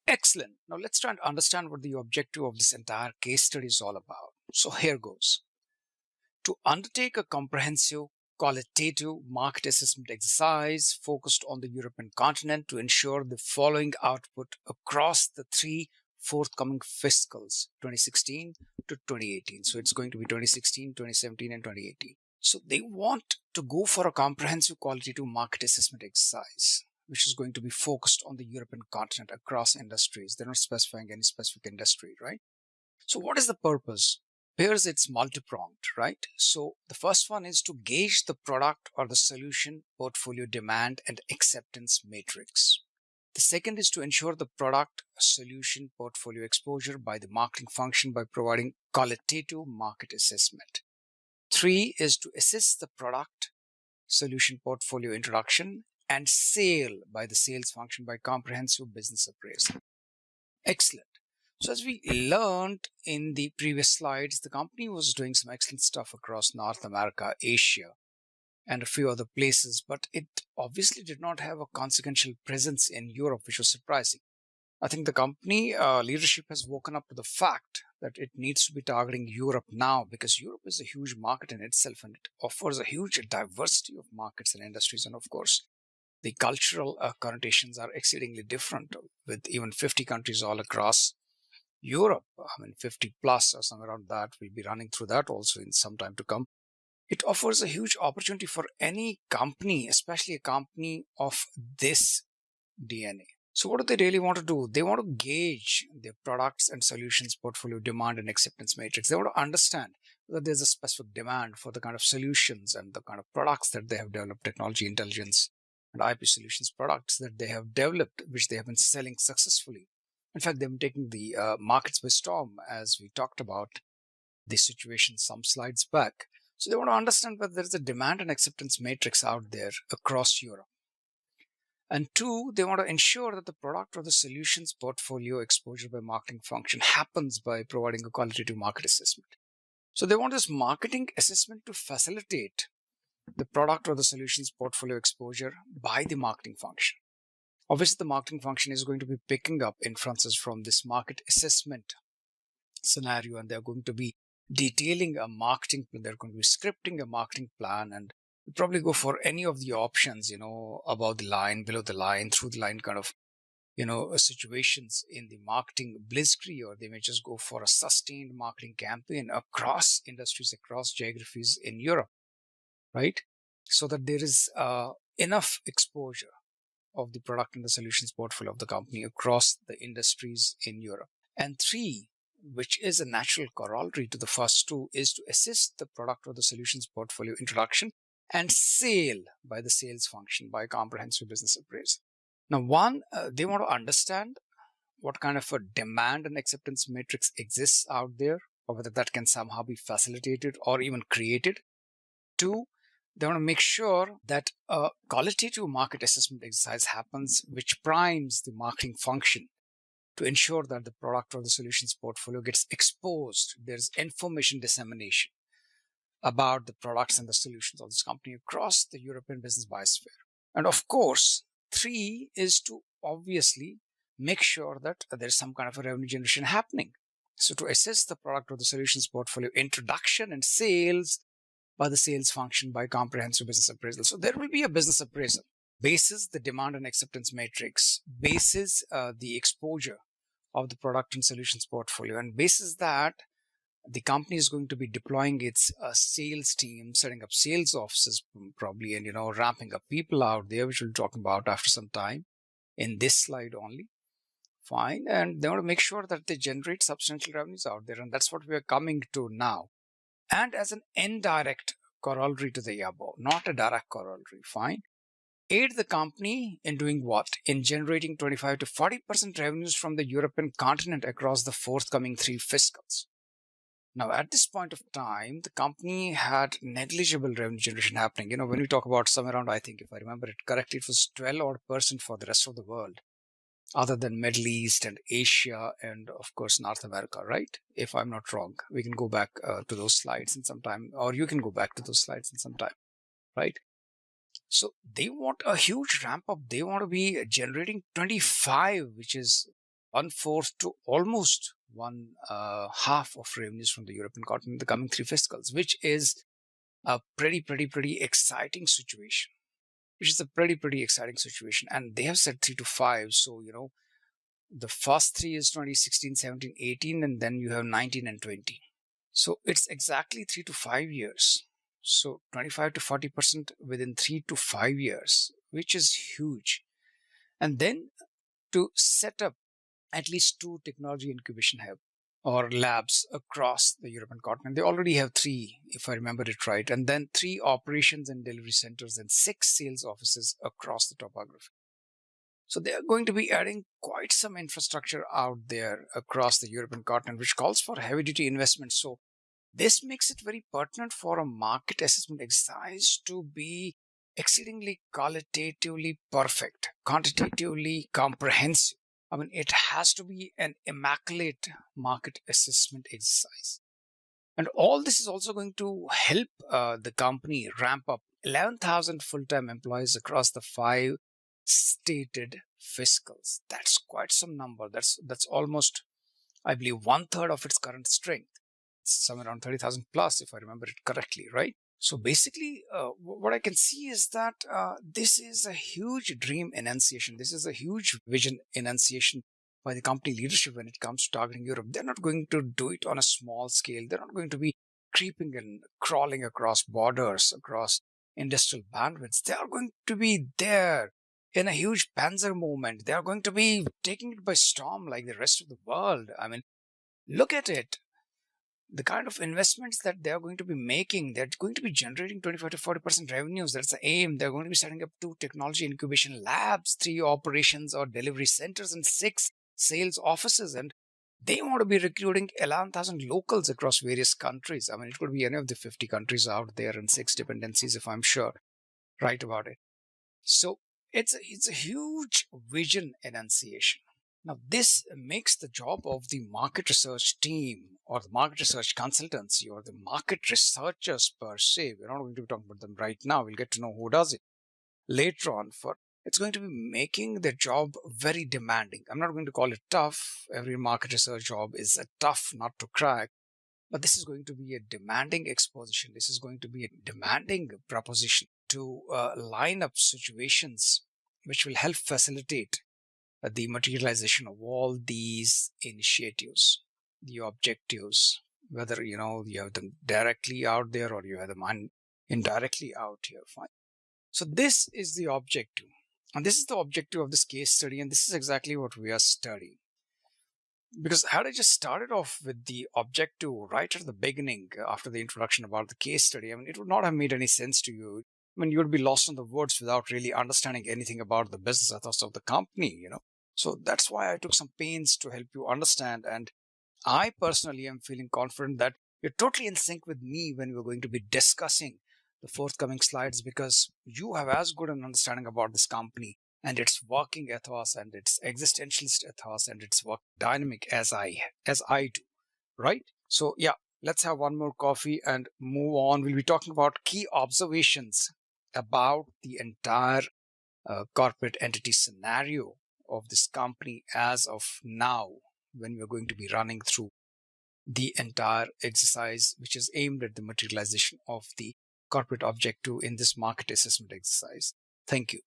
Excellent. Now let's try and understand what the objective of this entire case study is all about. So here goes. To undertake a comprehensive qualitative market assessment exercise focused on the European continent to ensure the following output across the three forthcoming fiscals 2016 to 2018. So it's going to be 2016, 2017 and 2018. So they want to go for a comprehensive qualitative market assessment exercise which is going to be focused on the European continent across industries. They're not specifying any specific industry, right? So what is the purpose? Here's it's multi-pronged, right? So the first one is to gauge the product or the solution portfolio demand and acceptance matrix. The second is to ensure the product solution portfolio exposure by the marketing function by providing qualitative market assessment. 3 is to assess the product solution portfolio introduction and sale by the sales function by comprehensive business appraisal. Excellent. So as we learned in the previous slides, the company was doing some excellent stuff across North America, Asia, and a few other places, but it obviously did not have a consequential presence in Europe, which was surprising. I think the company leadership has woken up to the fact that it needs to be targeting Europe now because Europe is a huge market in itself and it offers a huge diversity of markets and industries. And of course, the cultural connotations are exceedingly different with even 50 countries all across Europe. I mean, 50 plus or somewhere around that. We'll be running through that also in some time to come. It offers a huge opportunity for any company, especially a company of this DNA. So what do they really want to do? They want to gauge their products and solutions portfolio demand and acceptance matrix. They want to understand whether there's a specific demand for the kind of solutions and the kind of products that they have developed, technology, intelligence, and IP solutions products that they have developed, which they have been selling successfully. In fact, they've been taking the markets by storm, as we talked about the situation some slides back. So they want to understand whether there's a demand and acceptance matrix out there across Europe. And 2, they want to ensure that the product or the solutions portfolio exposure by marketing function happens by providing a qualitative market assessment. So they want this marketing assessment to facilitate the product or the solutions portfolio exposure by the marketing function. Obviously, the marketing function is going to be picking up inferences from this market assessment scenario, and they're going to be detailing a marketing plan. They're going to be scripting a marketing plan, and probably go for any of the options, above the line, below the line, through the line kind of, situations in the marketing blitzkrieg, or they may just go for a sustained marketing campaign across industries, across geographies in Europe, right? So that there is enough exposure of the product and the solutions portfolio of the company across the industries in Europe. And 3, which is a natural corollary to the first 2, is to assess the product or the solutions portfolio introduction and sale by the sales function by comprehensive business appraisal. Now, they want to understand what kind of a demand and acceptance matrix exists out there, or whether that can somehow be facilitated or even created. 2, they want to make sure that a qualitative market assessment exercise happens, which primes the marketing function to ensure that the product or the solutions portfolio gets exposed. There's information dissemination about the products and the solutions of this company across the European business biosphere. And of course, 3 is to obviously make sure that there's some kind of a revenue generation happening. So to assess the product or the solutions portfolio introduction and sales by the sales function by comprehensive business appraisal. So there will be a business appraisal basis the demand and acceptance matrix, basis the exposure of the product and solutions portfolio, and basis that the company is going to be deploying its sales team, setting up sales offices probably, and ramping up people out there, which we'll talk about after some time in this slide only. Fine. And they want to make sure that they generate substantial revenues out there, and that's what we are coming to now. And as an indirect corollary to the above, not a direct corollary, fine, aid the company in doing what? In generating 25 to 40% revenues from the European continent across the forthcoming 3 fiscals. Now, at this point of time, the company had negligible revenue generation happening. When we talk about somewhere around, I think if I remember it correctly, it was 12% for the rest of the world, other than Middle East and Asia and of course North America, right? If I'm not wrong, we can go back to those slides in some time, or you can go back to those slides in some time, right? So they want a huge ramp up. They want to be generating 25, which is 1/4 to almost one half of revenues from the European continent in the coming three fiscals, which is a pretty exciting situation. And they have said 3 to 5. So, the first three is 2016, 17, 18, and then you have 19 and 20. So it's exactly 3 to 5 years. So 25 to 40% within 3 to 5 years, which is huge. And then to set up at least 2 technology incubation hub or labs across the European continent. They already have 3, if I remember it right, and then 3 operations and delivery centers and 6 sales offices across the topography. So they are going to be adding quite some infrastructure out there across the European continent, which calls for heavy duty investment. So this makes it very pertinent for a market assessment exercise to be exceedingly qualitatively perfect, quantitatively comprehensive. I mean, it has to be an immaculate market assessment exercise. And all this is also going to help the company ramp up 11,000 full-time employees across the 5 stated fiscals. That's quite some number. That's almost, I believe, 1/3 of its current strength. It's somewhere around 30,000 plus, if I remember it correctly, right? So basically, what I can see is that this is a huge dream enunciation. This is a huge vision enunciation by the company leadership when it comes to targeting Europe. They're not going to do it on a small scale. They're not going to be creeping and crawling across borders, across industrial bandwidths. They are going to be there in a huge panzer movement. They are going to be taking it by storm like the rest of the world. I mean, look at it. The kind of investments that they are going to be making, they're going to be generating 25 to 40% revenues. That's the aim. They're going to be setting up 2 technology incubation labs, 3 operations or delivery centers, and 6 sales offices. And they want to be recruiting 11,000 locals across various countries. I mean, it could be any of the 50 countries out there and 6 dependencies, if I'm sure right about it. So it's a huge vision enunciation. Now, this makes the job of the market research team or the market research consultancy or the market researchers per se. We're not going to be talking about them right now. We'll get to know who does it later on. It's going to be making the job very demanding. I'm not going to call it tough. Every market research job is a tough nut to crack. But this is going to be a demanding exposition. This is going to be a demanding proposition to line up situations which will help facilitate the materialization of all these initiatives, the objectives, whether you have them directly out there or you have them indirectly out here. Fine. So this is the objective, and this is the objective of this case study, and this is exactly what we are studying. Because had I just started off with the objective right at the beginning, after the introduction about the case study, I mean, it would not have made any sense to you. I mean, you would be lost in the woods without really understanding anything about the business ethos of the company, So that's why I took some pains to help you understand. And I personally am feeling confident that you're totally in sync with me when we're going to be discussing the forthcoming slides, because you have as good an understanding about this company and its working ethos and its existentialist ethos and its work dynamic as I do, right? So yeah, let's have one more coffee and move on. We'll be talking about key observations about the entire corporate entity scenario of this company as of now, when we're going to be running through the entire exercise, which is aimed at the materialization of the corporate objective in this market assessment exercise. Thank you.